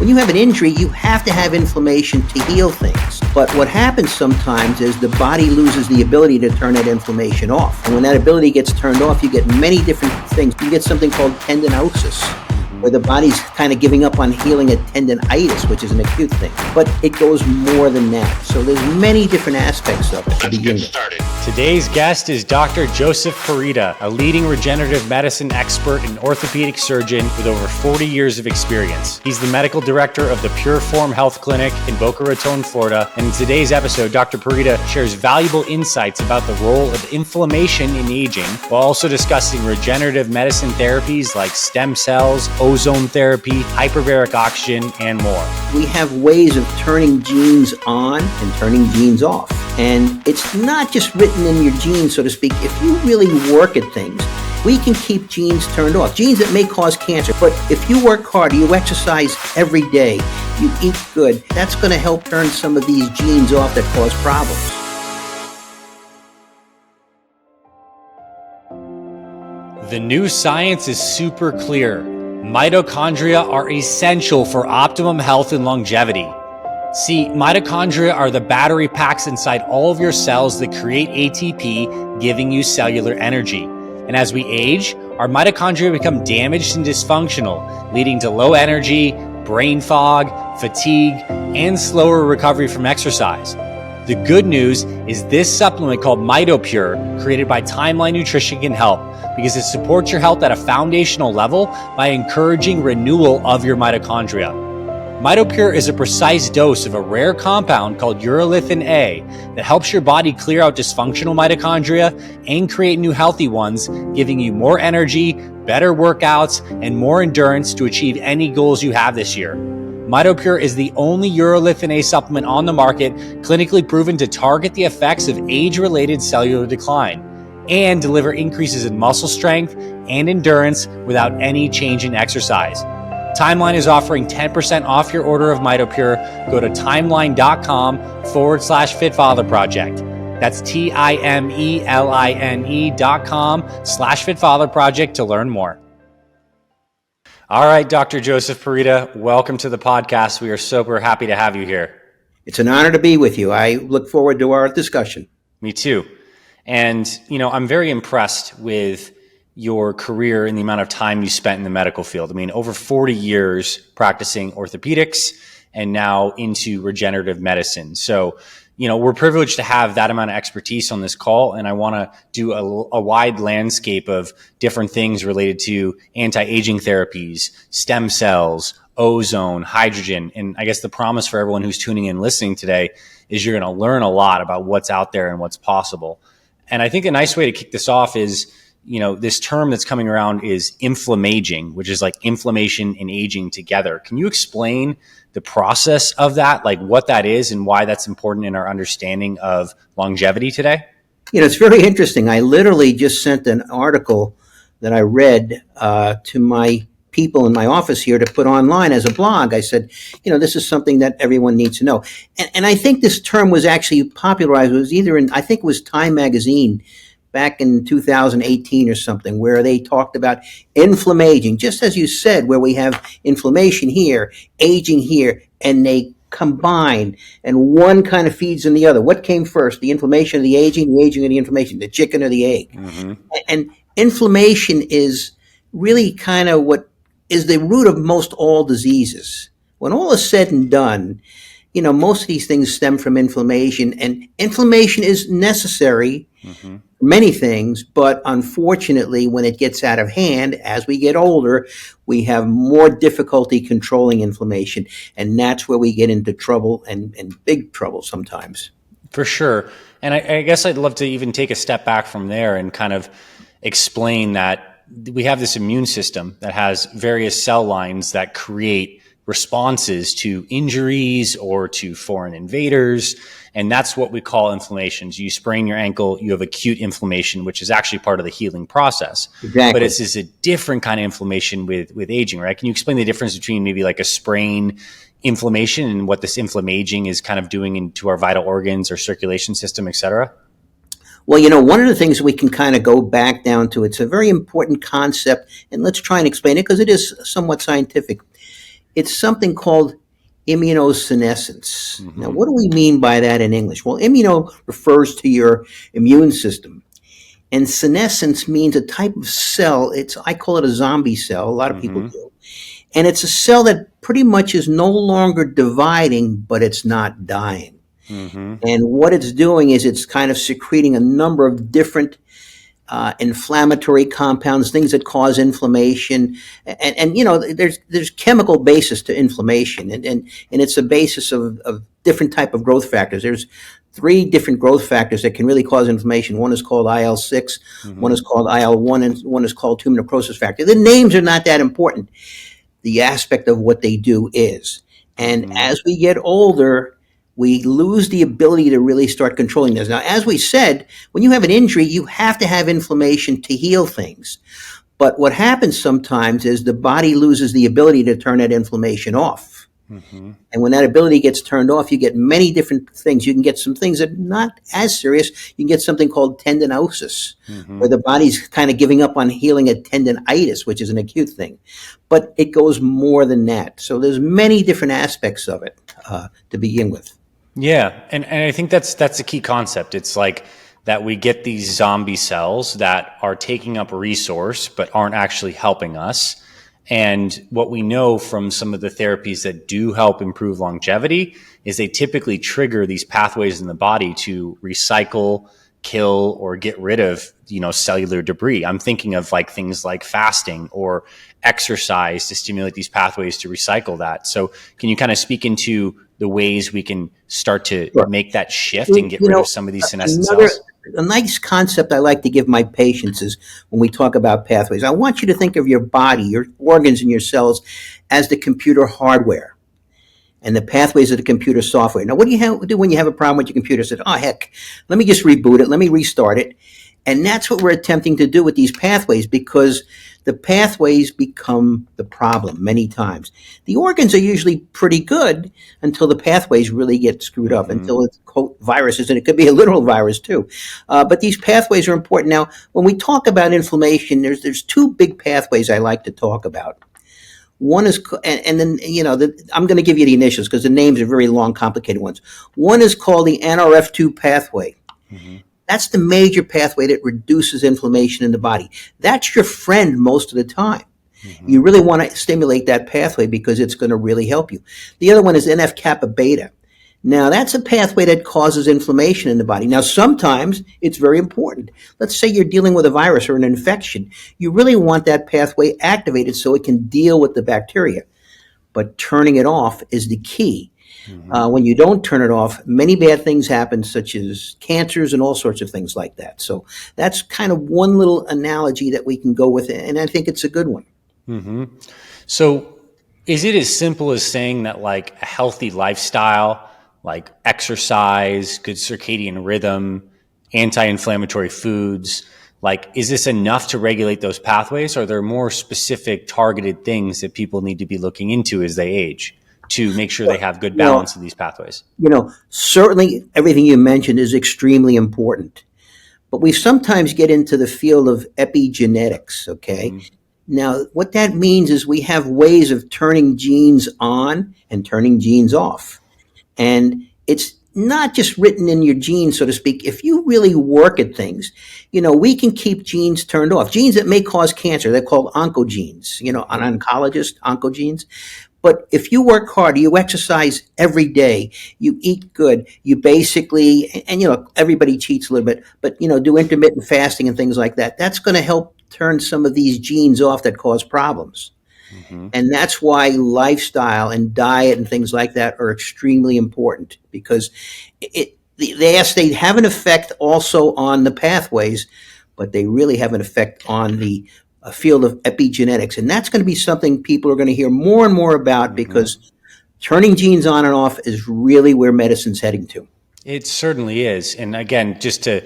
When you have an injury, you have to have inflammation to heal things. But what happens sometimes is the body loses the ability to turn that inflammation off. And when that ability gets turned off, you get many different things. You get something called tendinosis, where the body's kind of giving up on healing a tendinitis, which is an acute thing. But it goes more than that. So there's many different aspects of it to begin with. Today's guest is Dr. Joseph Purita, a leading regenerative medicine expert and orthopedic surgeon with over 40 years of experience. He's the medical director of the PUR-FORM Health Clinic in Boca Raton, Florida. And in today's episode, Dr. Purita shares valuable insights about the role of inflammation in aging, while also discussing regenerative medicine therapies like stem cells, ozone therapy, hyperbaric oxygen, and more. We have ways of turning genes on and turning genes off. And it's not just written in your genes, so to speak. If you really work at things, we can keep genes turned off. Genes that may cause cancer. But if you work hard, you exercise every day, you eat good, that's going to help turn some of these genes off that cause problems. The new science is super clear. Mitochondria are essential for optimum health and longevity. See, mitochondria are the battery packs inside all of your cells that create ATP, giving you cellular energy. And as we age, our mitochondria become damaged and dysfunctional, leading to low energy, brain fog, fatigue, and slower recovery from exercise. The good news is this supplement called MitoPure, created by Timeline Nutrition, can help because it supports your health at a foundational level by encouraging renewal of your mitochondria. MitoPure is a precise dose of a rare compound called urolithin A that helps your body clear out dysfunctional mitochondria and create new healthy ones, giving you more energy, better workouts, and more endurance to achieve any goals you have this year. MitoPure is the only urolithin A supplement on the market clinically proven to target the effects of age-related cellular decline and deliver increases in muscle strength and endurance without any change in exercise. Timeline is offering 10% off your order of MitoPure. Go to timeline.com/FitFatherProject. That's TIMELINE.com/FitFatherProject to learn more. All right, Dr. Joseph Purita, welcome to the podcast. We are super happy to have you here. It's an honor to be with you. I look forward to our discussion. Me too. And, I'm very impressed with your career and the amount of time you spent in the medical field. I mean, over 40 years practicing orthopedics and now into regenerative medicine. So, we're privileged to have that amount of expertise on this call. And I want to do a wide landscape of different things related to anti-aging therapies, stem cells, ozone, hydrogen. And I guess the promise for everyone who's tuning in listening today is you're going to learn a lot about what's out there and what's possible. And I think a nice way to kick this off is, this term that's coming around is inflammaging, which is like inflammation and aging together. Can you explain the process of that, like what that is and why that's important in our understanding of longevity today? It's very interesting. I literally just sent an article that I read to my people in my office here to put online as a blog. I said, this is something that everyone needs to know. And I think this term was actually popularized. It was either I think it was Time magazine back in 2018 or something, where they talked about inflammaging, just as you said, where we have inflammation here, aging here, and they combine, and one kind of feeds in the other. What came first, the inflammation or the aging or the inflammation, the chicken or the egg? Mm-hmm. And inflammation is really kind of what is the root of most all diseases. When all is said and done, most of these things stem from inflammation, and inflammation is necessary for many things, but unfortunately, when it gets out of hand, as we get older, we have more difficulty controlling inflammation, and that's where we get into trouble and big trouble sometimes. For sure. And I guess I'd love to even take a step back from there and kind of explain that we have this immune system that has various cell lines that create responses to injuries or to foreign invaders. And that's what we call inflammations. You sprain your ankle, you have acute inflammation, which is actually part of the healing process. Exactly. But it's a different kind of inflammation with aging, right? Can you explain the difference between maybe like a sprain inflammation and what this inflammaging is kind of doing into our vital organs or circulation system, et cetera? Well, one of the things we can kind of go back down to, it's a very important concept, and let's try and explain it because it is somewhat scientific. It's something called immunosenescence. Now, Mm-hmm. what do we mean by that in English? Well, immuno refers to your immune system, and senescence means a type of cell. I call it a zombie cell. A lot of people Mm-hmm. do. And it's a cell that pretty much is no longer dividing, but it's not dying. Mm-hmm. And what it's doing is it's kind of secreting a number of different inflammatory compounds, things that cause inflammation, and there's chemical basis to inflammation, and it's a basis of different type of growth factors. There's three different growth factors that can really cause inflammation. One is called IL-6, Mm-hmm. one is called IL-1, and one is called tumor necrosis factor. The names are not that important. The aspect of what they do is, and Mm-hmm. as we get older, we lose the ability to really start controlling this. Now, as we said, when you have an injury, you have to have inflammation to heal things. But what happens sometimes is the body loses the ability to turn that inflammation off. Mm-hmm. And when that ability gets turned off, you get many different things. You can get some things that are not as serious. You can get something called tendinosis, Mm-hmm. where the body's kind of giving up on healing a tendinitis, which is an acute thing. But it goes more than that. So there's many different aspects of it to begin with. Yeah, and I think that's a key concept. It's like that we get these zombie cells that are taking up a resource but aren't actually helping us. And what we know from some of the therapies that do help improve longevity is they typically trigger these pathways in the body to recycle, kill, or get rid of, cellular debris. I'm thinking of like things like fasting or exercise to stimulate these pathways to recycle that. So can you kind of speak into the ways we can start to Sure. make that shift and get rid of some of these senescent cells? A nice concept I like to give my patients is when we talk about pathways, I want you to think of your body, your organs, and your cells as the computer hardware, and the pathways of the computer software. Now, what do you do when you have a problem with your computer? Say, oh, heck, let me just reboot it. Let me restart it. And that's what we're attempting to do with these pathways, because the pathways become the problem many times. The organs are usually pretty good until the pathways really get screwed up, until it's, quote, viruses, and it could be a literal virus too. But these pathways are important. Now, when we talk about inflammation, there's two big pathways I like to talk about. One is, and then, I'm going to give you the initials because the names are very long, complicated ones. One is called the NRF2 pathway. Mm-hmm. That's the major pathway that reduces inflammation in the body. That's your friend most of the time. Mm-hmm. You really want to stimulate that pathway because it's going to really help you. The other one is NF-kappa beta. Now, that's a pathway that causes inflammation in the body. Now, sometimes it's very important. Let's say you're dealing with a virus or an infection. You really want that pathway activated so it can deal with the bacteria. But turning it off is the key. Mm-hmm. When you don't turn it off, many bad things happen, such as cancers and all sorts of things like that. So that's kind of one little analogy that we can go with, and I think it's a good one. Mm-hmm. So is it as simple as saying that like a healthy lifestyle, like exercise, good circadian rhythm, anti-inflammatory foods, like, is this enough to regulate those pathways? Or are there more specific targeted things that people need to be looking into as they age to make sure they have good balance of these pathways? Certainly everything you mentioned is extremely important, but we sometimes get into the field of epigenetics, okay? Mm-hmm. Now, what that means is we have ways of turning genes on and turning genes off. And it's not just written in your genes, so to speak. If you really work at things, we can keep genes turned off. Genes that may cause cancer, they're called oncogenes, an oncologist, oncogenes. But if you work hard, you exercise every day, you eat good, you basically, and everybody cheats a little bit, but do intermittent fasting and things like that, that's going to help turn some of these genes off that cause problems. Mm-hmm. And that's why lifestyle and diet and things like that are extremely important, because they have an effect also on the pathways, but they really have an effect on the field of epigenetics. And that's going to be something people are going to hear more and more about, mm-hmm. because turning genes on and off is really where medicine's heading to. It certainly is. And again, just to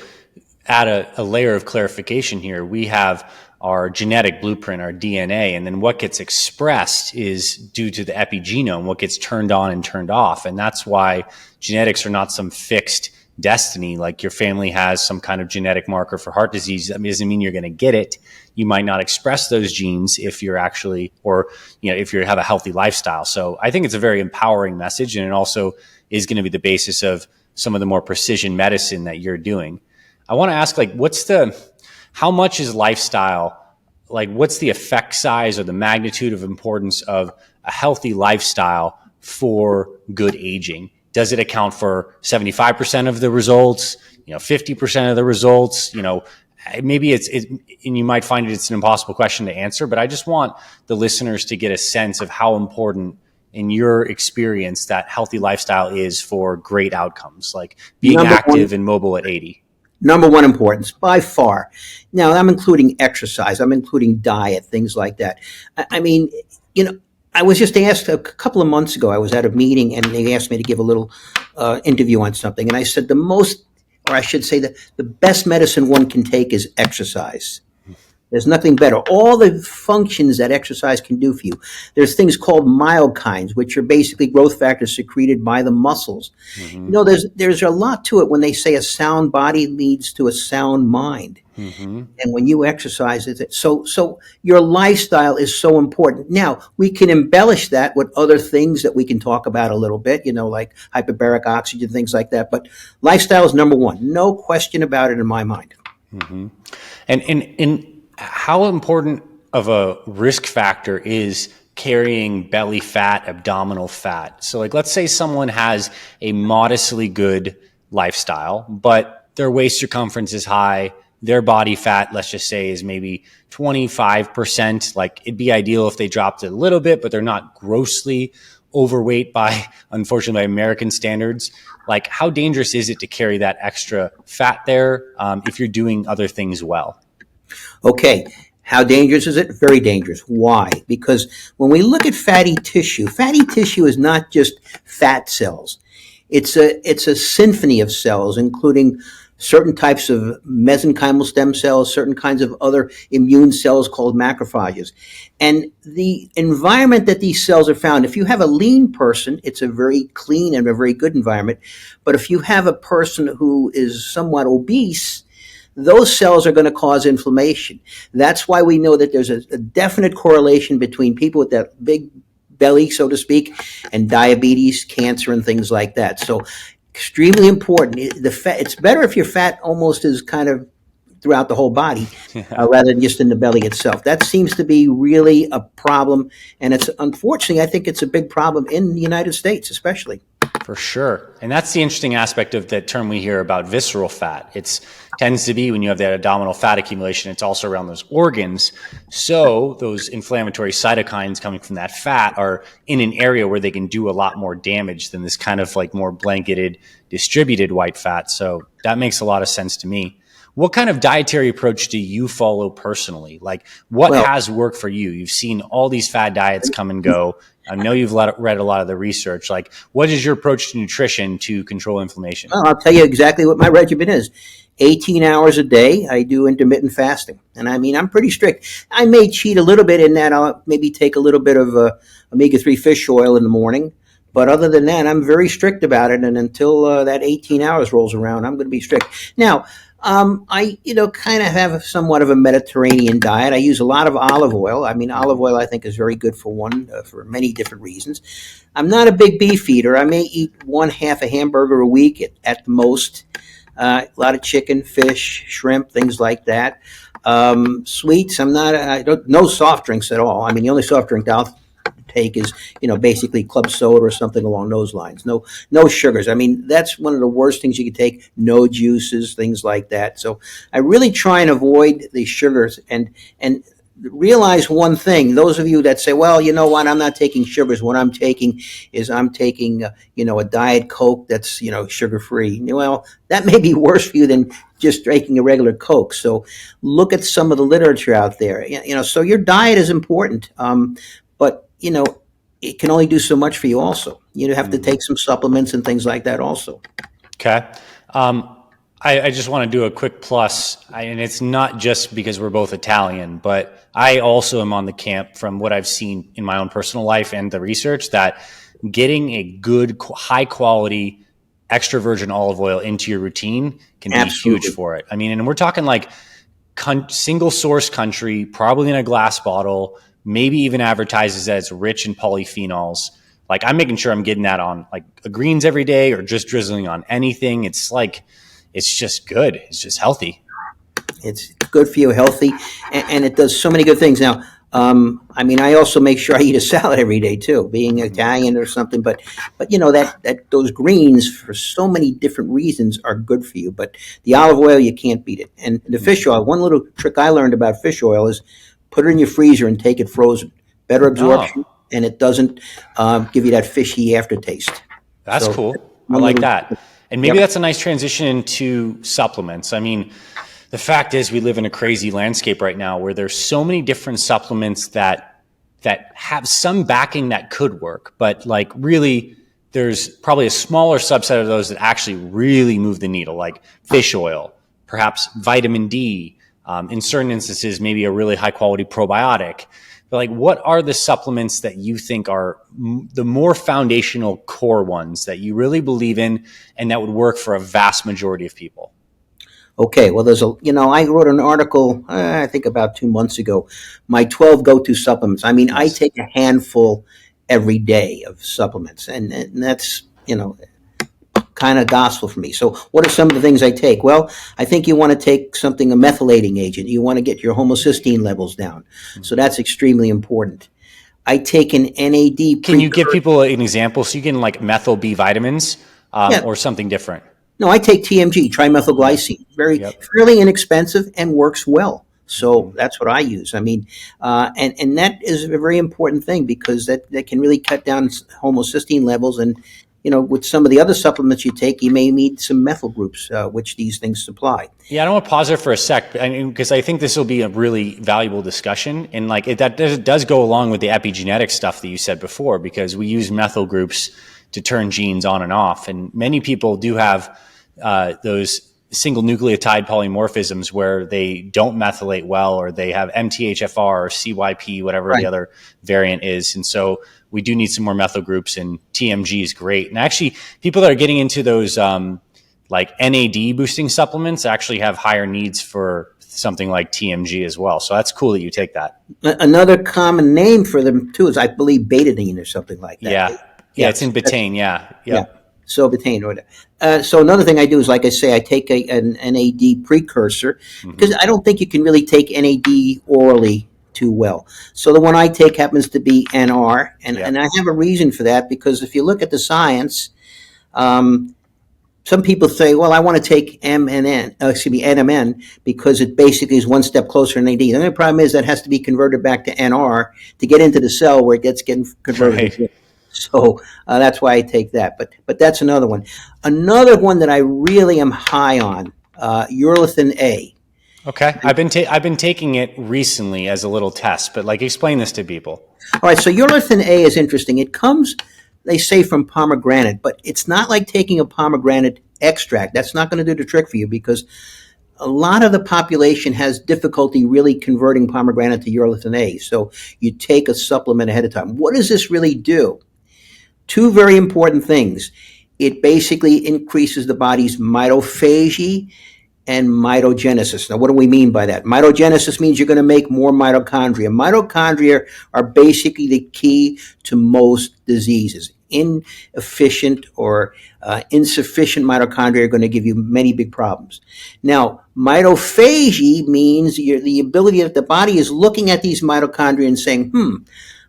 add a layer of clarification here, we have our genetic blueprint, our DNA, and then what gets expressed is due to the epigenome, what gets turned on and turned off. And that's why genetics are not some fixed destiny. Like your family has some kind of genetic marker for heart disease. That doesn't mean you're going to get it. You might not express those genes if you're actually, or, if you have a healthy lifestyle. So I think it's a very empowering message. And it also is going to be the basis of some of the more precision medicine that you're doing. I want to ask, like, how much is lifestyle, like what's the effect size or the magnitude of importance of a healthy lifestyle for good aging? Does it account for 75% of the results, 50% of the results? Maybe and you might find it's an impossible question to answer, but I just want the listeners to get a sense of how important in your experience that healthy lifestyle is for great outcomes, like being active and mobile at 80. Number one importance by far. Now I'm including exercise. I'm including diet, things like that. I mean, I was just asked a couple of months ago, I was at a meeting and they asked me to give a little interview on something. And I said the best medicine one can take is exercise. There's nothing better. All the functions that exercise can do for you. There's things called myokines, which are basically growth factors secreted by the muscles. Mm-hmm. There's a lot to it when they say a sound body leads to a sound mind. Mm-hmm. And when you exercise, so your lifestyle is so important. Now, we can embellish that with other things that we can talk about a little bit, like hyperbaric oxygen, things like that. But lifestyle is number one. No question about it in my mind. Mm-hmm. And how important of a risk factor is carrying belly fat, abdominal fat? So like, let's say someone has a modestly good lifestyle, but their waist circumference is high. Their body fat, let's just say, is maybe 25%. Like, it'd be ideal if they dropped it a little bit, but they're not grossly overweight unfortunately, by American standards. Like, how dangerous is it to carry that extra fat there if you're doing other things well? Okay, how dangerous is it? Very dangerous. Why? Because when we look at fatty tissue is not just fat cells. It's a symphony of cells, including certain types of mesenchymal stem cells, certain kinds of other immune cells called macrophages. And the environment that these cells are found, if you have a lean person, it's a very clean and a very good environment. But if you have a person who is somewhat obese, those cells are going to cause inflammation. That's why we know that there's a definite correlation between people with that big belly, so to speak, and diabetes, cancer, and things like that. So extremely important. It's better if your fat almost is kind of throughout the whole body rather than just in the belly itself. That seems to be really a problem. And unfortunately, I think it's a big problem in the United States, especially. For sure. And that's the interesting aspect of that term we hear about visceral fat. It tends to be when you have that abdominal fat accumulation, it's also around those organs. So those inflammatory cytokines coming from that fat are in an area where they can do a lot more damage than this kind of like more blanketed, distributed white fat. So that makes a lot of sense to me. What kind of dietary approach do you follow personally? Like, what has worked for you? You've seen all these fad diets come and go. I know you've read a lot of the research. Like, what is your approach to nutrition to control inflammation? Well, I'll tell you exactly what my regimen is. 18 hours a day, I do intermittent fasting. And I mean, I'm pretty strict. I may cheat a little bit in that. I'll maybe take a little bit of omega-3 fish oil in the morning. But other than that, I'm very strict about it. And until that 18 hours rolls around, I'm going to be strict. Now, I kind of have somewhat of a Mediterranean diet. I use a lot of olive oil. I mean, olive oil I think is very good for many different reasons. I'm not a big beef eater. I may eat half a hamburger a week at the most. A lot of chicken, fish, shrimp, things like that. Sweets, no soft drinks at all. I mean, the only soft drink I'll take is, basically club soda or something along those lines. No sugars. I mean, that's one of the worst things you can take. No juices, things like that. So I really try and avoid the sugars and realize one thing. Those of you that say, well, you know what, I'm not taking sugars. What I'm taking is a Diet Coke that's, sugar-free. Well, that may be worse for you than just drinking a regular Coke. So look at some of the literature out there. So your diet is important. But it can only do so much for you also. You have to take some supplements and things like that also. Okay. I just want to do a quick plus, and it's not just because we're both Italian, but I also am on the camp from what I've seen in my own personal life and the research that getting a good, high quality extra virgin olive oil into your routine can be Absolutely. huge for it. I mean, and we're talking like single source country, probably in a glass bottle, maybe even advertises that it's rich in polyphenols. Like I'm making sure I'm getting that on like greens every day or just drizzling on anything. It's like, it's just good. It's just healthy. It's good for you, healthy, and it does so many good things. Now, I mean, I also make sure I eat a salad every day too, being Italian or something. But you know that those greens for so many different reasons are good for you. But the olive oil, you can't beat it. And the fish oil. One little trick I learned about fish oil is put it in your freezer and take it frozen. Better absorption, Oh, and it doesn't give you that fishy aftertaste. that's So cool. I one like little, that. And maybe yep, that's a nice transition into supplements. I mean, the fact is we live in a crazy landscape right now where there's so many different supplements that have some backing that could work, but like really there's probably a smaller subset of those that actually really move the needle, like fish oil, perhaps vitamin D, in certain instances, maybe a really high quality probiotic. But like, what are the supplements that you think are the more foundational core ones that you really believe in and that would work for a vast majority of people? okay, well, I wrote an article, I think about 2 months ago, my 12 go-to supplements. I mean, I Nice. take a handful every day of supplements, and that's, kind of gospel for me. So, what are some of the things I take? Well, I think you want to take something, a methylating agent. You want to get your homocysteine levels down. So, that's extremely important. I take an NAD Can you give precursor. people an example? So you can like methyl B vitamins Yeah, or something different. no, I take TMG, Yeah. trimethylglycine, very Yep. fairly inexpensive and works well. So Hmm. that's what I use. I mean, and that is a very important thing because that can really cut down homocysteine levels. And with some of the other supplements you take, you may need some methyl groups, which these things supply. Yeah, I don't want to pause there for a sec, because I think this will be a really valuable discussion, and like that does go along with the epigenetic stuff that you said before, because we use methyl groups to turn genes on and off, and many people do have those single nucleotide polymorphisms where they don't methylate well, or they have MTHFR or CYP, whatever the Right. other variant is, and so we do need some more methyl groups, and TMG is great. And actually, people that are getting into those like NAD boosting supplements actually have higher needs for something like TMG as well. So that's cool that you take that. Another common name for them too is, I believe, betadine or something like that. Yeah. Yeah, Yeah, it's in that's, betaine. Yeah. yeah. Yep. So betaine or so another thing I do is, like I say, I take an NAD precursor because Hmm. I don't think you can really take NAD orally too well. So the one I take happens to be NR, and I Yep. have a reason for that because if you look at the science, um, some people say, well, I want to take NMN because it basically is one step closer to NAD. The only problem is that has to be converted back to NR to get into the cell where it gets getting converted Right. again. So that's why I take that. But that's another one. Another one that I really am high on, urolithin A. Okay. I've been taking it recently as a little test, but like explain this to people. All right, so urolithin A is interesting. It comes, they say, from pomegranate, but it's not like taking a pomegranate extract. That's not going to do the trick for you because a lot of the population has difficulty really converting pomegranate to urolithin A. So you take a supplement ahead of time. What does this really do? Two very important things. It basically increases the body's mitophagy and mitogenesis. Now, what do we mean by that? Mitogenesis means you're going to make more mitochondria. Mitochondria are basically the key to most diseases. Inefficient or insufficient mitochondria are going to give you many big problems. Now, mitophagy means the ability that the body is looking at these mitochondria and saying,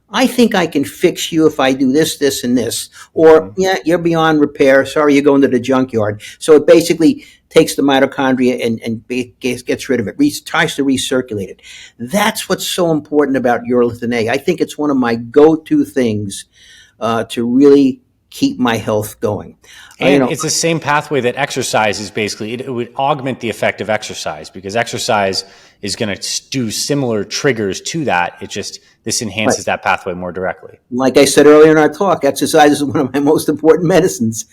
I think I can fix you if I do this, this, and this. Or, Hmm. yeah, you're beyond repair. Sorry, you're going to the junkyard. So it basically takes the mitochondria and gets rid of it, tries to recirculate it. That's what's so important about urolithin A. I think it's one of my go-to things to really keep my health going. And it's the same pathway that exercise is basically, it would augment the effect of exercise because exercise is going to do similar triggers to that. It just, this Right. enhances that pathway more directly. Like I said earlier in our talk, exercise is one of my most important medicines.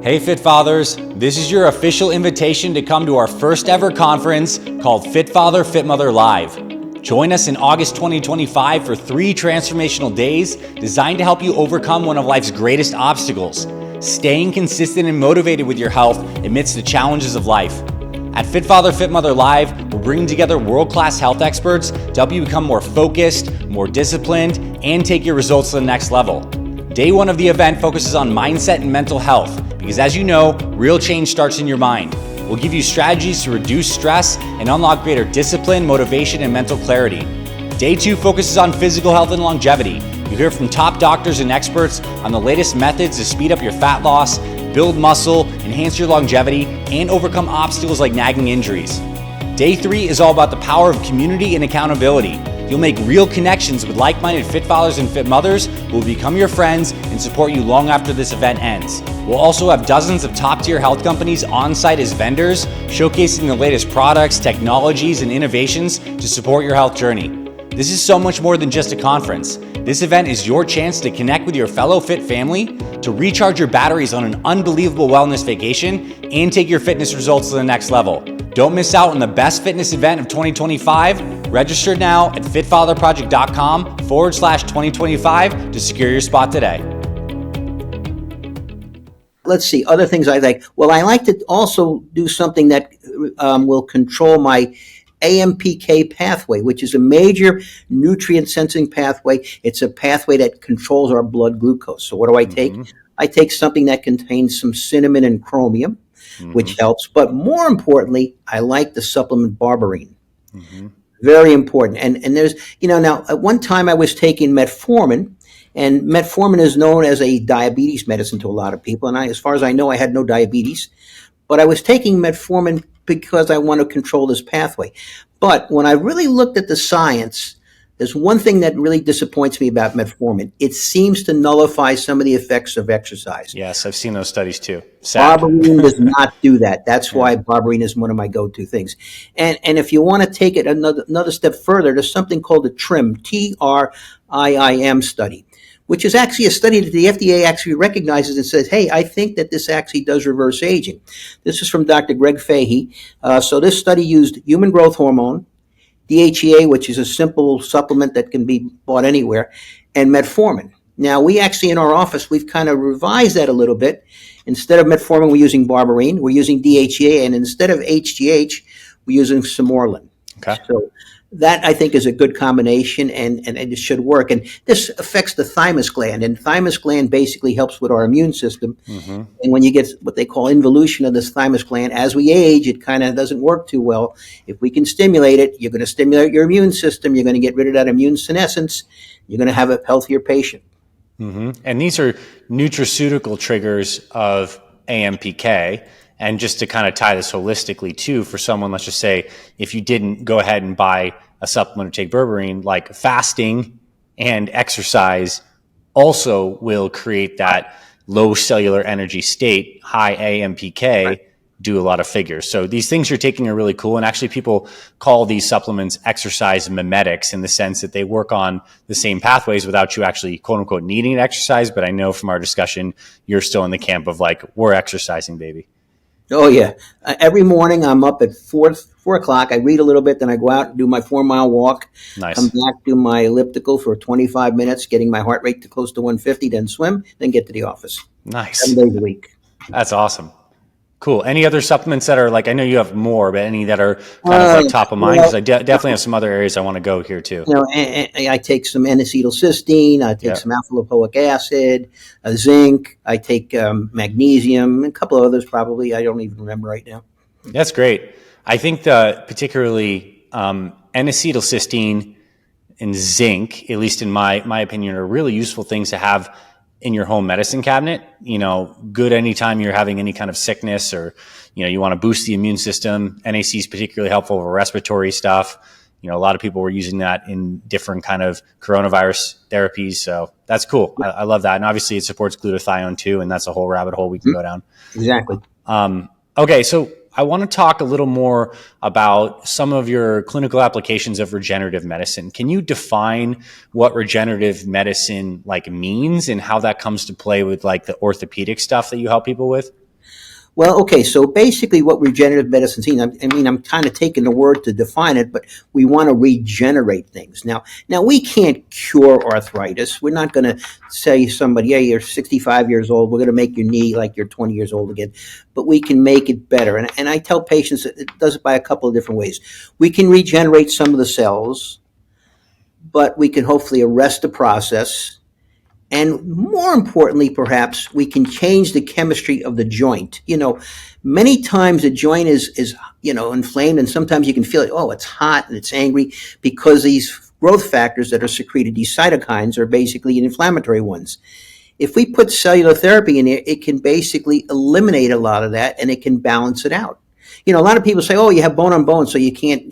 Hey, Fit Fathers, this is your official invitation to come to our first ever conference called Fit Father, Fit Mother Live. Join us in August 2025 for 3 transformational days designed to help you overcome one of life's greatest obstacles, staying consistent and motivated with your health amidst the challenges of life. At Fit Father, Fit Mother Live, we're bringing together world-class health experts to help you become more focused, more disciplined, and take your results to the next level. Day one of the event focuses on mindset and mental health, because as you know, real change starts in your mind. We'll give you strategies to reduce stress and unlock greater discipline, motivation, and mental clarity. Day two focuses on physical health and longevity. You'll hear from top doctors and experts on the latest methods to speed up your fat loss, build muscle, enhance your longevity, and overcome obstacles like nagging injuries. Day three is all about the power of community and accountability. You'll make real connections with like-minded fit fathers and fit mothers who will become your friends and support you long after this event ends. We'll also have dozens of top-tier health companies on-site as vendors, showcasing the latest products, technologies, and innovations to support your health journey. This is so much more than just a conference. This event is your chance to connect with your fellow fit family, to recharge your batteries on an unbelievable wellness vacation, and take your fitness results to the next level. Don't miss out on the best fitness event of 2025. Register now at fitfatherproject.com/2025 to secure your spot today. Let's see, other things I like. Well, I like to also do something that will control my AMPK pathway, which is a major nutrient sensing pathway. It's a pathway that controls our blood glucose. So what do I take? I take something that contains some cinnamon and chromium, which helps. But more importantly, I like the supplement berberine. Very important. And there's, now at one time I was taking metformin, and metformin is known as a diabetes medicine to a lot of people. And as far as I know, I had no diabetes, but I was taking metformin because I want to control this pathway. But when I really looked at the science, there's one thing that really disappoints me about metformin. It seems to nullify some of the effects of exercise. Yes, I've seen those studies too. Sad. Berberine does not do that. That's why berberine is one of my go-to things. And if you want to take it another step further, there's something called the TRIM, TRIIM study, which is actually a study that the FDA actually recognizes and says, hey, I think that this actually does reverse aging. This is from Dr. Greg Fahey. So this study used human growth hormone, DHEA, which is a simple supplement that can be bought anywhere, and metformin. Now, we actually in our office, we've kind of revised that a little bit. Instead of metformin, we're using berberine. We're using DHEA, and instead of HGH, we're using Simorlin. Okay. So that, I think, is a good combination, and it should work. And this affects the thymus gland, and thymus gland basically helps with our immune system. And when you get what they call involution of this thymus gland, as we age, it kind of doesn't work too well. If we can stimulate it, you're going to stimulate your immune system. You're going to get rid of that immunosenescence. You're going to have a healthier patient. And these are nutraceutical triggers of AMPK. And just to kind of tie this holistically too, for someone, let's just say, if you didn't go ahead and buy a supplement or take berberine, like fasting and exercise also will create that low cellular energy state, high AMPK, do a lot of figures. So these things you're taking are really cool. And actually people call these supplements exercise mimetics in the sense that they work on the same pathways without you actually quote unquote needing to exercise. But I know from our discussion, you're still in the camp of like, we're exercising, baby. Oh, yeah. Every morning I'm up at 4 o'clock. I read a little bit, then I go out and do my 4-mile walk. Nice. Come back, do my elliptical for 25 minutes, getting my heart rate to close to 150, then swim, then get to the office. Nice. 7 days a week. That's awesome. Cool. Any other supplements that are like, I know you have more, but any that are kind of like top of mind? Because I definitely have some other areas I want to go here too. I take some N-acetylcysteine. I take some alpha-lipoic acid, zinc. I take magnesium, and a couple of others probably. I don't even remember right now. That's great. I think the particularly N-acetylcysteine and zinc, at least in my opinion, are really useful things to have in your home medicine cabinet. Good anytime you're having any kind of sickness or, you want to boost the immune system. NAC is particularly helpful for respiratory stuff. A lot of people were using that in different kind of coronavirus therapies. So that's cool. I love that. And obviously it supports glutathione too. And that's a whole rabbit hole we can go down. Exactly. Okay. So I want to talk a little more about some of your clinical applications of regenerative medicine. Can you define what regenerative medicine means and how that comes to play with the orthopedic stuff that you help people with? Well, okay, so basically what regenerative medicine means, I'm kind of taking the word to define it, but we want to regenerate things. Now we can't cure arthritis. We're not going to say somebody, yeah, you're 65 years old, we're going to make your knee like you're 20 years old again, but we can make it better. And I tell patients that it does it by a couple of different ways. We can regenerate some of the cells, but we can hopefully arrest the process. And more importantly, perhaps, we can change the chemistry of the joint. Many times the joint is inflamed, and sometimes you can feel it. Oh, it's hot and it's angry because these growth factors that are secreted, these cytokines, are basically inflammatory ones. If we put cellular therapy in there, it can basically eliminate a lot of that, and it can balance it out. A lot of people say, "Oh, you have bone on bone, so you can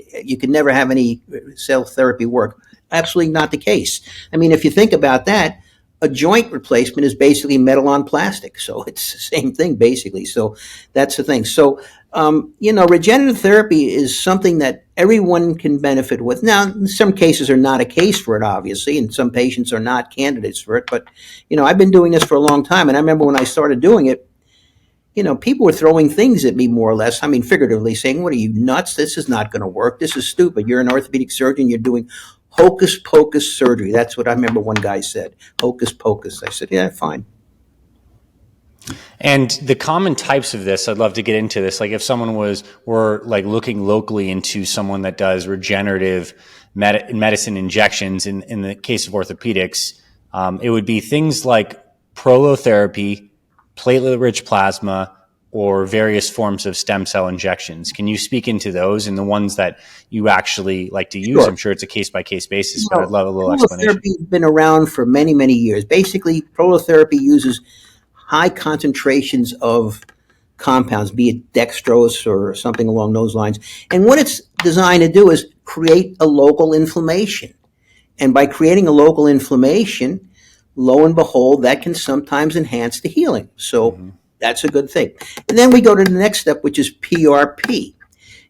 never have any cell therapy work." Absolutely not the case. If you think about that, a joint replacement is basically metal on plastic. So it's the same thing, basically. So that's the thing. So, regenerative therapy is something that everyone can benefit with. Now, in some cases are not a case for it, obviously, and some patients are not candidates for it. But, I've been doing this for a long time. And I remember when I started doing it, people were throwing things at me, more or less. Figuratively saying, "What are you, nuts? This is not going to work. This is stupid. You're an orthopedic surgeon. You're doing hocus pocus surgery." That's what I remember one guy said. Hocus pocus. I said, "Yeah, fine." And the common types of this, I'd love to get into this. Like if someone were like looking locally into someone that does regenerative medicine injections, in the case of orthopedics, it would be things like prolotherapy, platelet-rich plasma, or various forms of stem cell injections. Can you speak into those and the ones that you actually like to use? Sure. I'm sure it's a case-by-case basis, but I'd love a little explanation. Prolotherapy has been around for many, many years. Basically, prolotherapy uses high concentrations of compounds, be it dextrose or something along those lines. And what it's designed to do is create a local inflammation. And by creating a local inflammation, lo and behold, that can sometimes enhance the healing. So that's a good thing. And then we go to the next step, which is PRP.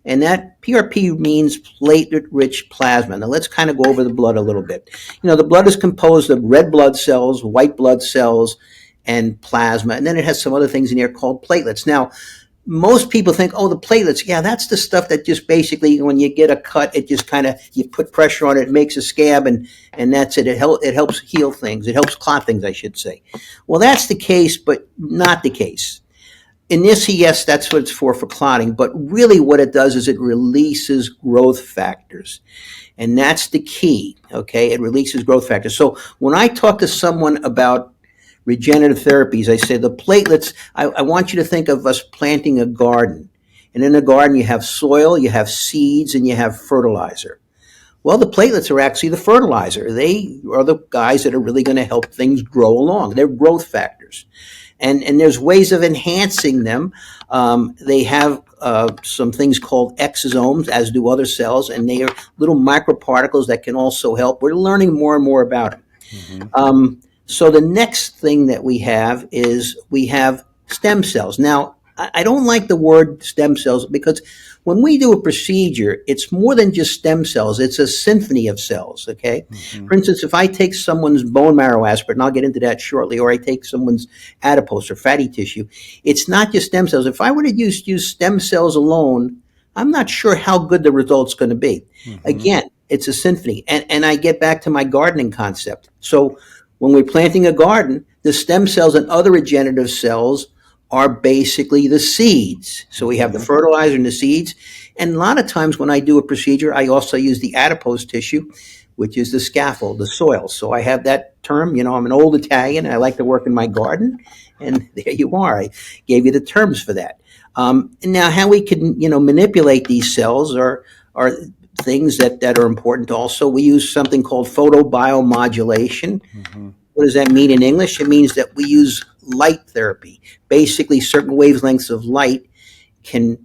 And that PRP means platelet-rich plasma. Now let's kind of go over the blood a little bit. The blood is composed of red blood cells, white blood cells, and plasma. And then it has some other things in here called platelets. Now, most people think, oh, the platelets, yeah, that's the stuff that just basically, when you get a cut, it just kind of, you put pressure on it, it makes a scab, and that's it. It helps heal things. It helps clot things, I should say. Well, that's the case, but not the case. In this, yes, that's what it's for clotting. But really what it does is it releases growth factors. And that's the key, okay? It releases growth factors. So when I talk to someone about regenerative therapies, I say the platelets, I want you to think of us planting a garden. And in a garden, you have soil, you have seeds, and you have fertilizer. Well, the platelets are actually the fertilizer. They are the guys that are really going to help things grow along. They're growth factors. And there's ways of enhancing them. They have some things called exosomes, as do other cells, and they are little microparticles that can also help. We're learning more and more about it. So the next thing that we have is we have stem cells. Now, I don't like the word stem cells because when we do a procedure, it's more than just stem cells. It's a symphony of cells, okay? For instance, if I take someone's bone marrow aspirate, and I'll get into that shortly, or I take someone's adipose or fatty tissue, it's not just stem cells. If I were to use stem cells alone, I'm not sure how good the result's going to be. Again, it's a symphony. And I get back to my gardening concept. So when we're planting a garden, the stem cells and other regenerative cells are basically the seeds. So we have the fertilizer and the seeds. And a lot of times when I do a procedure, I also use the adipose tissue, which is the scaffold, the soil. So I have that term, I'm an old Italian, and I like to work in my garden. And there you are. I gave you the terms for that. Now, how we can, manipulate these cells are things that are important also. We use something called photobiomodulation. What does that mean in English? It means that we use light therapy. Basically, certain wavelengths of light can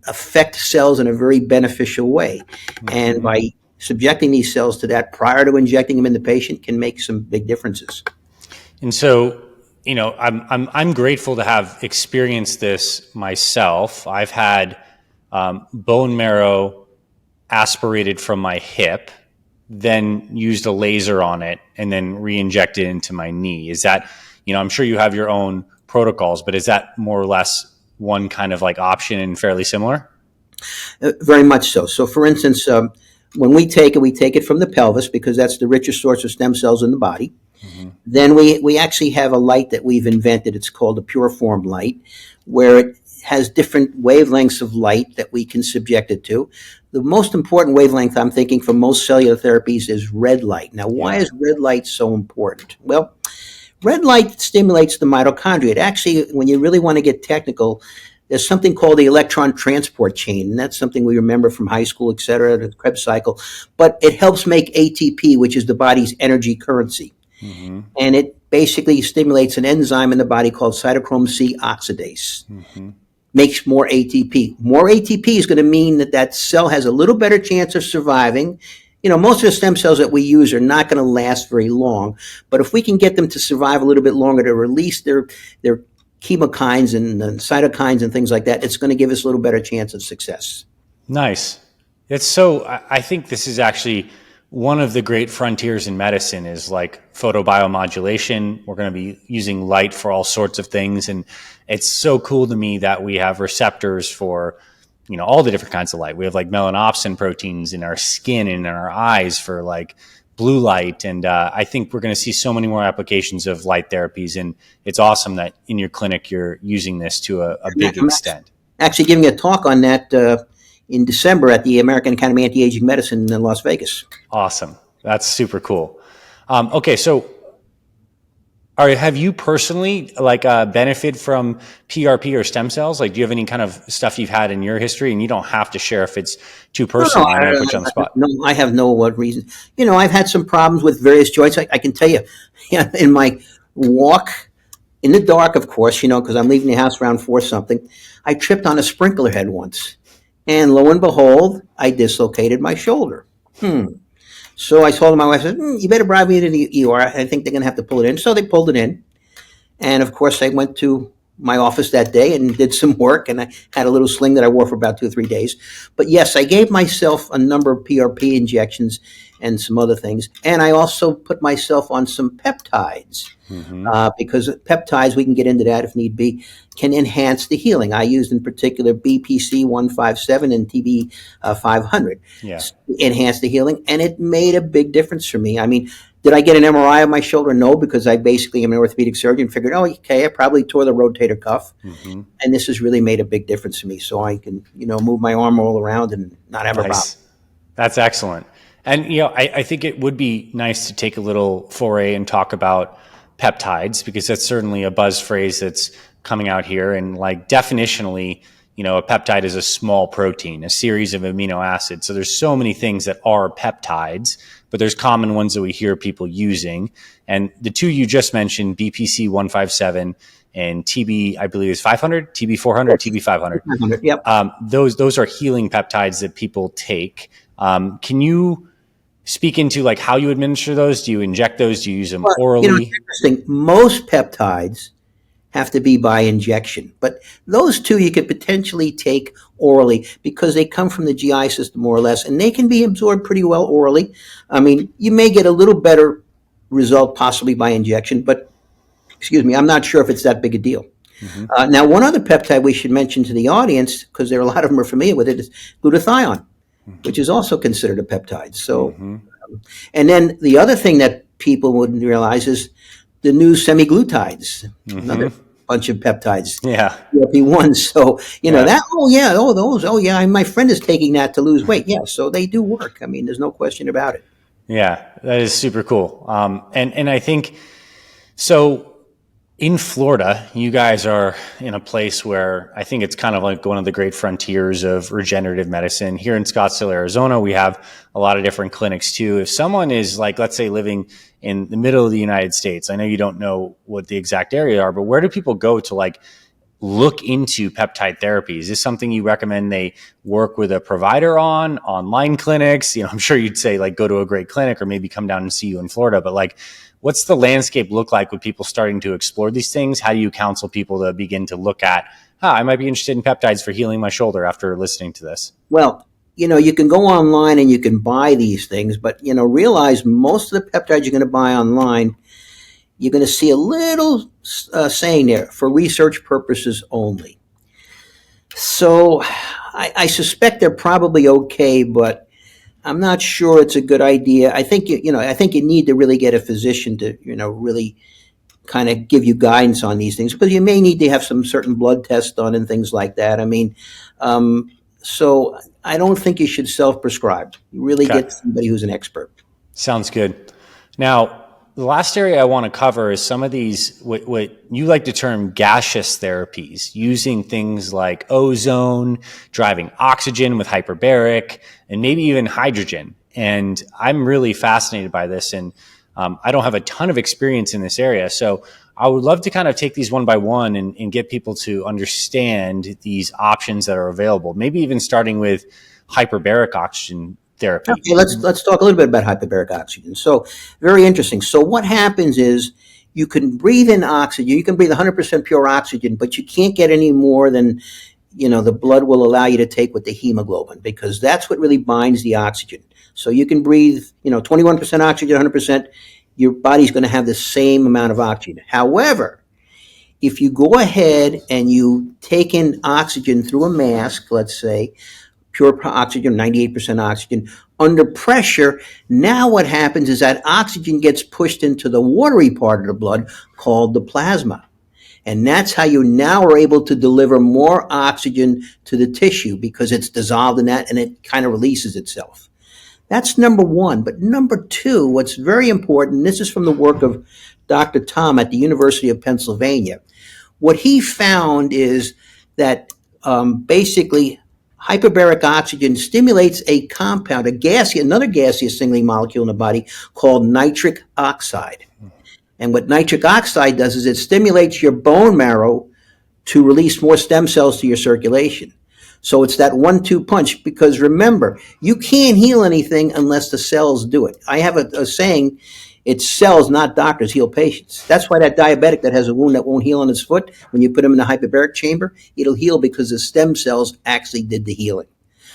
affect cells in a very beneficial way. And by subjecting these cells to that prior to injecting them in the patient can make some big differences. And so, I'm grateful to have experienced this myself. I've had bone marrow aspirated from my hip, then used a laser on it, and then re-injected into my knee. Is that, I'm sure you have your own protocols, but is that more or less one kind of like option and fairly similar? Very much so. So, for instance, when we take it from the pelvis because that's the richest source of stem cells in the body. Mm-hmm. Then we actually have a light that we've invented. It's called a PUR-FORM light, where it has different wavelengths of light that we can subject it to. The most important wavelength, I'm thinking, for most cellular therapies is red light. Now, why is red light so important? Well, red light stimulates the mitochondria. It actually, when you really want to get technical, there's something called the electron transport chain, and that's something we remember from high school, et cetera, the Krebs cycle. But it helps make ATP, which is the body's energy currency. Mm-hmm. And it basically stimulates an enzyme in the body called cytochrome C oxidase. Mm-hmm. Makes more ATP. More ATP is going to mean that that cell has a little better chance of surviving. You know, most of the stem cells that we use are not going to last very long, but if we can get them to survive a little bit longer, to release their chemokines and cytokines and things like that, it's going to give us a little better chance of success. Nice. It's so, I think this is actually one of the great frontiers in medicine is like photobiomodulation. We're going to be using light for all sorts of things. And it's so cool to me that we have receptors for, you know, all the different kinds of light. We have like melanopsin proteins in our skin and in our eyes for like blue light. And I think we're going to see so many more applications of light therapies. And it's awesome that in your clinic, you're using this to a big extent. Actually giving a talk on that in December at the American Academy of Anti-Aging Medicine in Las Vegas. Awesome. That's super cool. Okay, so have you personally like benefited from PRP or stem cells? Like, do you have any kind of stuff you've had in your history? And you don't have to share if it's too personal. No, I know I put you on the spot. No, I have no reason. You know, I've had some problems with various joints. I can tell you, in my walk in the dark, of course, you know, because I'm leaving the house around 4 something, I tripped on a sprinkler head once. And lo and behold, I dislocated my shoulder. So I told my wife, I said, you better drive me to the ER. I think they're going to have to pull it in. So they pulled it in. And of course, I went to my office that day and did some work. And I had a little sling that I wore for about 2 or 3 days. But yes, I gave myself a number of PRP injections and some other things. And I also put myself on some peptides. Because peptides, we can get into that if need be, can enhance the healing. I used in particular BPC 157 and TB 500 enhance the healing, and it made a big difference for me. I mean, did I get an MRI of my shoulder? No, because I basically am an orthopedic surgeon. Figured, okay, I probably tore the rotator cuff, and this has really made a big difference for me. So I can, you know, move my arm all around and not have a problem. That's excellent. And you know, I think it would be nice to take a little foray and talk about peptides, because that's certainly a buzz phrase that's coming out here. And like definitionally, you know, a peptide is a small protein, a series of amino acids. So there's so many things that are peptides, but there's common ones that we hear people using. And the two you just mentioned, BPC 157 and TB, I believe is 500, TB 400, TB 500. Yep. Those are healing peptides that people take. Can you speak into like how you administer those? Do you inject those? Do you use them orally? You know, it's interesting. Most peptides have to be by injection, but those two you could potentially take orally because they come from the GI system more or less, and they can be absorbed pretty well orally. I mean, you may get a little better result possibly by injection, but I'm not sure if it's that big a deal. Now, one other peptide we should mention to the audience, because there are a lot of them are familiar with it, is glutathione, which is also considered a peptide. So, and then the other thing that people wouldn't realize is the new semaglutides, another bunch of peptides. Yeah. GLP-1. So, you know, those, my friend is taking that to lose weight. Yeah. So they do work. I mean, there's no question about it. Yeah, that is super cool. And I think, so in Florida, you guys are in a place where I think it's kind of like one of the great frontiers of regenerative medicine. Here in Scottsdale, Arizona, we have a lot of different clinics too. If someone is like, let's say, living in the middle of the United States, I know you don't know what the exact area are, but where do people go to like look into peptide therapy? Is this something you recommend they work with a provider on, online clinics? You know, I'm sure you'd say like go to a great clinic or maybe come down and see you in Florida, but like, what's the landscape look like with people starting to explore these things? How do you counsel people to begin to look at, I might be interested in peptides for healing my shoulder after listening to this? Well, you know, you can go online and you can buy these things, but, you know, realize most of the peptides you're going to buy online, you're going to see a little saying there, for research purposes only. So I suspect they're probably okay, but I'm not sure it's a good idea. I think I think you need to really get a physician to really kind of give you guidance on these things, because you may need to have some certain blood tests done and things like that. I mean, so I don't think you should self-prescribe. You really Okay. get somebody who's an expert. Sounds good. Now, the last area I want to cover is some of these, what you like to term gaseous therapies, using things like ozone, driving oxygen with hyperbaric, and maybe even hydrogen. And I'm really fascinated by this. And I don't have a ton of experience in this area. So I would love to kind of take these one by one and get people to understand these options that are available, maybe even starting with hyperbaric oxygen therapy. Okay, let's talk a little bit about hyperbaric oxygen. So, very interesting. So, what happens is you can breathe in oxygen. You can breathe 100% pure oxygen, but you can't get any more than the blood will allow you to take with the hemoglobin, because that's what really binds the oxygen. So you can breathe 21% oxygen, 100%. Your body's going to have the same amount of oxygen. However, if you go ahead and you take in oxygen through a mask, let's say, pure oxygen, 98% oxygen, under pressure, now what happens is that oxygen gets pushed into the watery part of the blood called the plasma. And that's how you now are able to deliver more oxygen to the tissue, because it's dissolved in that and it kind of releases itself. That's number one. But number two, what's very important, this is from the work of Dr. Tom at the University of Pennsylvania. What he found is that basically hyperbaric oxygen stimulates a compound, another gaseous signaling molecule in the body called nitric oxide. And what nitric oxide does is it stimulates your bone marrow to release more stem cells to your circulation. So it's that 1-2 punch, because remember, you can't heal anything unless the cells do it. I have a saying, it's cells, not doctors, heal patients. That's why that diabetic that has a wound that won't heal on his foot, when you put him in the hyperbaric chamber, it'll heal because the stem cells actually did the healing.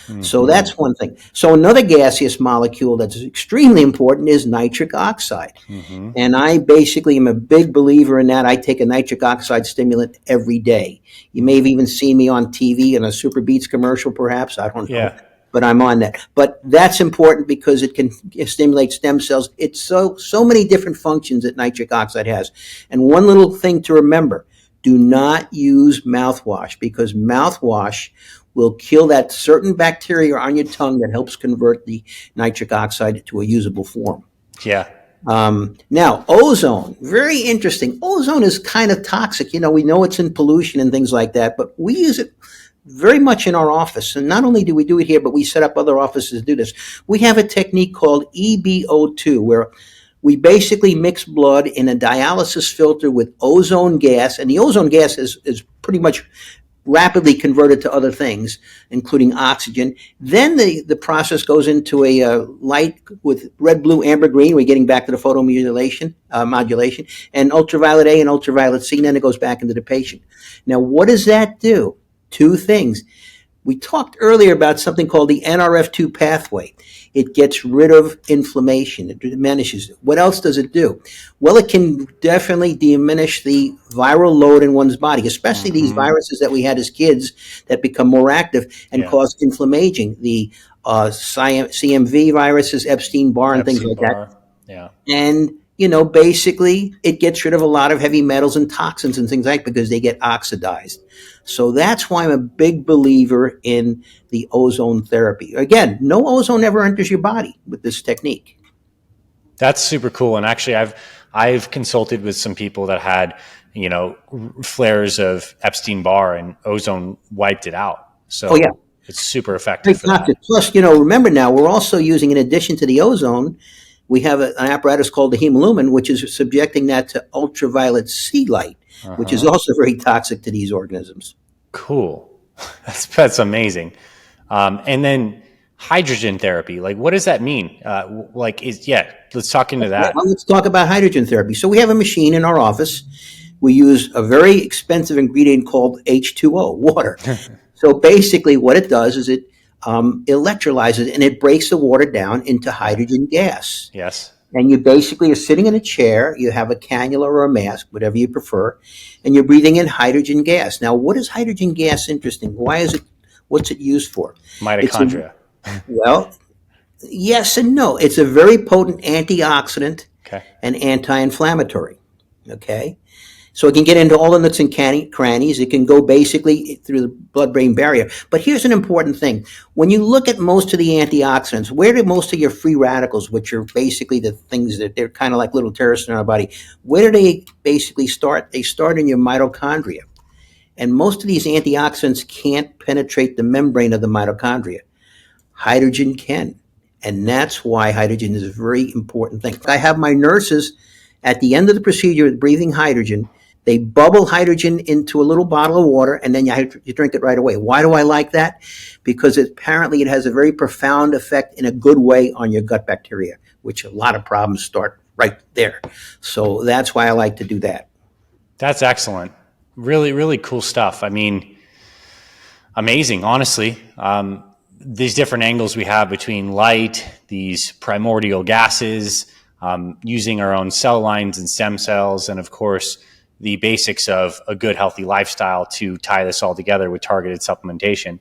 Mm-hmm. So that's one thing. So another gaseous molecule that's extremely important is nitric oxide. Mm-hmm. And I basically am a big believer in that. I take a nitric oxide stimulant every day. You may have even seen me on TV in a Super Beats commercial, perhaps. I don't know. Yeah. But I'm on that. But that's important because it can stimulate stem cells. It's so many different functions that nitric oxide has. And one little thing to remember, do not use mouthwash, because mouthwash will kill that certain bacteria on your tongue that helps convert the nitric oxide to a usable form. Yeah. Now, ozone, very interesting. Ozone is kind of toxic. We know it's in pollution and things like that, but we use it very much in our office. And not only do we do it here, but we set up other offices to do this. We have a technique called EbO2, where we basically mix blood in a dialysis filter with ozone gas, and the ozone gas is pretty much rapidly converted to other things, including oxygen. Then the process goes into a light with red, blue, amber, green. We're getting back to the photomodulation, modulation, and ultraviolet A and ultraviolet C, and then it goes back into the patient. Now, what does that do? Two things. We talked earlier about something called the NRF2 pathway. It gets rid of inflammation. It diminishes it. What else does it do? Well, it can definitely diminish the viral load in one's body, especially these viruses that we had as kids that become more active and cause inflammaging. The CMV viruses, Epstein-Barr, and things like that. Yeah. And basically it gets rid of a lot of heavy metals and toxins and things like that because they get oxidized. So that's why I'm a big believer in the ozone therapy. Again, no ozone ever enters your body with this technique. That's super cool. And actually I've consulted with some people that had, flares of Epstein-Barr, and ozone wiped it out. So it's super effective. Plus, remember now, we're also using, in addition to the ozone, we have an apparatus called the hemolumin, which is subjecting that to ultraviolet C light, which is also very toxic to these organisms. Cool. That's amazing. And then hydrogen therapy, what does that mean? Let's talk into that. Well, let's talk about hydrogen therapy. So we have a machine in our office. We use a very expensive ingredient called H2O, water. So basically what it does is it electrolyzes and it breaks the water down into hydrogen gas. Yes. And you basically are sitting in a chair, you have a cannula or a mask, whatever you prefer, and you're breathing in hydrogen gas. Now, what is hydrogen gas interesting? Why is it, what's it used for? Mitochondria. Well, yes and no. It's a very potent antioxidant Okay. and anti-inflammatory. Okay? So it can get into all the nooks and crannies. It can go basically through the blood-brain barrier. But here's an important thing. When you look at most of the antioxidants, where do most of your free radicals, which are basically the things that they're kind of like little terrorists in our body, where do they basically start? They start in your mitochondria. And most of these antioxidants can't penetrate the membrane of the mitochondria. Hydrogen can. And that's why hydrogen is a very important thing. I have my nurses at the end of the procedure breathing hydrogen. They bubble hydrogen into a little bottle of water, and then you drink it right away. Why do I like that? Because apparently it has a very profound effect in a good way on your gut bacteria, which a lot of problems start right there. So that's why I like to do that. That's excellent. Really, really cool stuff. I mean, amazing, honestly. These different angles we have between light, these primordial gases, using our own cell lines and stem cells, and of course, the basics of a good, healthy lifestyle to tie this all together with targeted supplementation.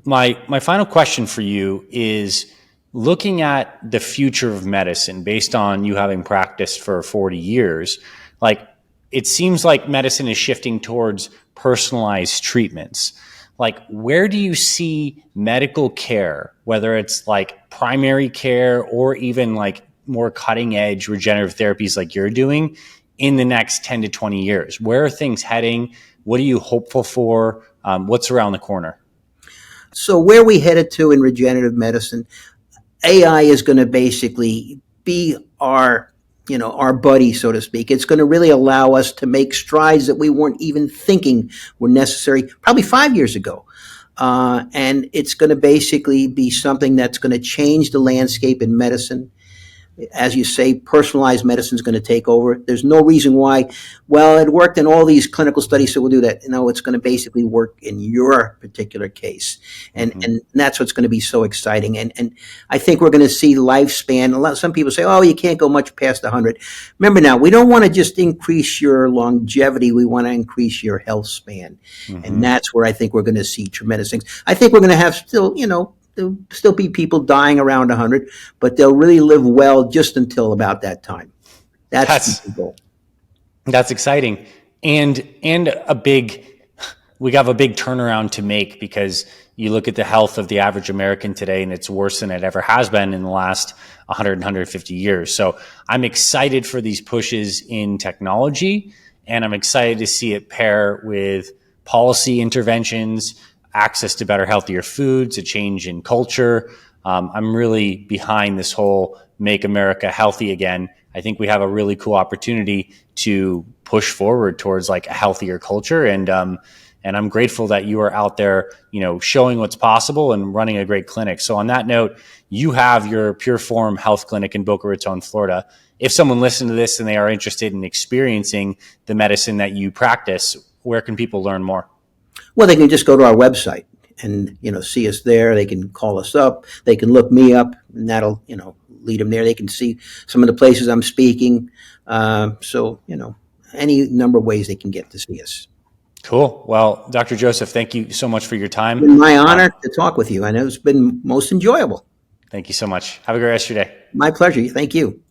My final question for you is, looking at the future of medicine based on you having practiced for 40 years, like, it seems like medicine is shifting towards personalized treatments. Like, where do you see medical care, whether it's like primary care or even like more cutting edge regenerative therapies like you're doing, in the next 10 to 20 years? Where are things heading? What are you hopeful for? What's around the corner? So where we headed to in regenerative medicine, AI is going to basically be our buddy, so to speak. It's going to really allow us to make strides that we weren't even thinking were necessary probably 5 years ago. And it's going to basically be something that's going to change the landscape in medicine. As you say, personalized medicine is going to take over. There's no reason why, well, it worked in all these clinical studies, so we'll do that. No, it's going to basically work in your particular case. And that's what's going to be so exciting. And I think we're going to see lifespan. Some people say, oh, you can't go much past 100. Remember now, we don't want to just increase your longevity. We want to increase your health span. And that's where I think we're going to see tremendous things. I think we're going to have still, there'll still be people dying around 100, but they'll really live well just until about that time. That's the goal. That's exciting. And we have a big turnaround to make, because you look at the health of the average American today, and it's worse than it ever has been in the last 100, 150 years. So I'm excited for these pushes in technology, and I'm excited to see it pair with policy interventions, access to better, healthier foods, a change in culture. I'm really behind this whole Make America Healthy Again. I think we have a really cool opportunity to push forward towards like a healthier culture. And I'm grateful that you are out there, showing what's possible and running a great clinic. So on that note, you have your PUR-FORM Health Clinic in Boca Raton, Florida. If someone listened to this and they are interested in experiencing the medicine that you practice, where can people learn more? Well, they can just go to our website and, see us there. They can call us up. They can look me up, and that'll, lead them there. They can see some of the places I'm speaking. So, any number of ways they can get to see us. Cool. Well, Dr. Joseph, thank you so much for your time. It's been my honor to talk with you. I know it's been most enjoyable. Thank you so much. Have a great rest of your day. My pleasure. Thank you.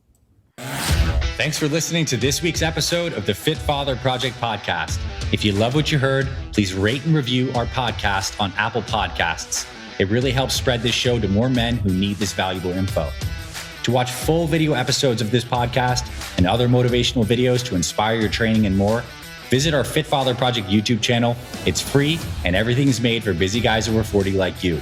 Thanks for listening to this week's episode of the Fit Father Project podcast. If you love what you heard, please rate and review our podcast on Apple Podcasts. It really helps spread this show to more men who need this valuable info. To watch full video episodes of this podcast and other motivational videos to inspire your training and more, visit our Fit Father Project YouTube channel. It's free, and everything's made for busy guys over 40 like you.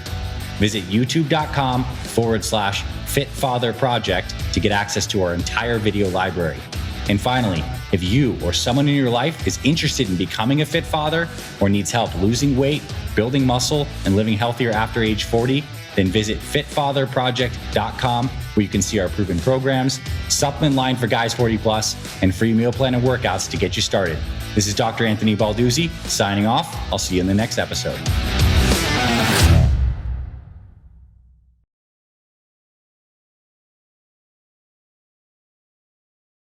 Visit youtube.com/Fit Father Project to get access to our entire video library. And finally, if you or someone in your life is interested in becoming a fit father or needs help losing weight, building muscle, and living healthier after age 40, then visit fitfatherproject.com, where you can see our proven programs, supplement line for guys 40 plus, and free meal plan and workouts to get you started. This is Dr. Anthony Balduzzi signing off. I'll see you in the next episode.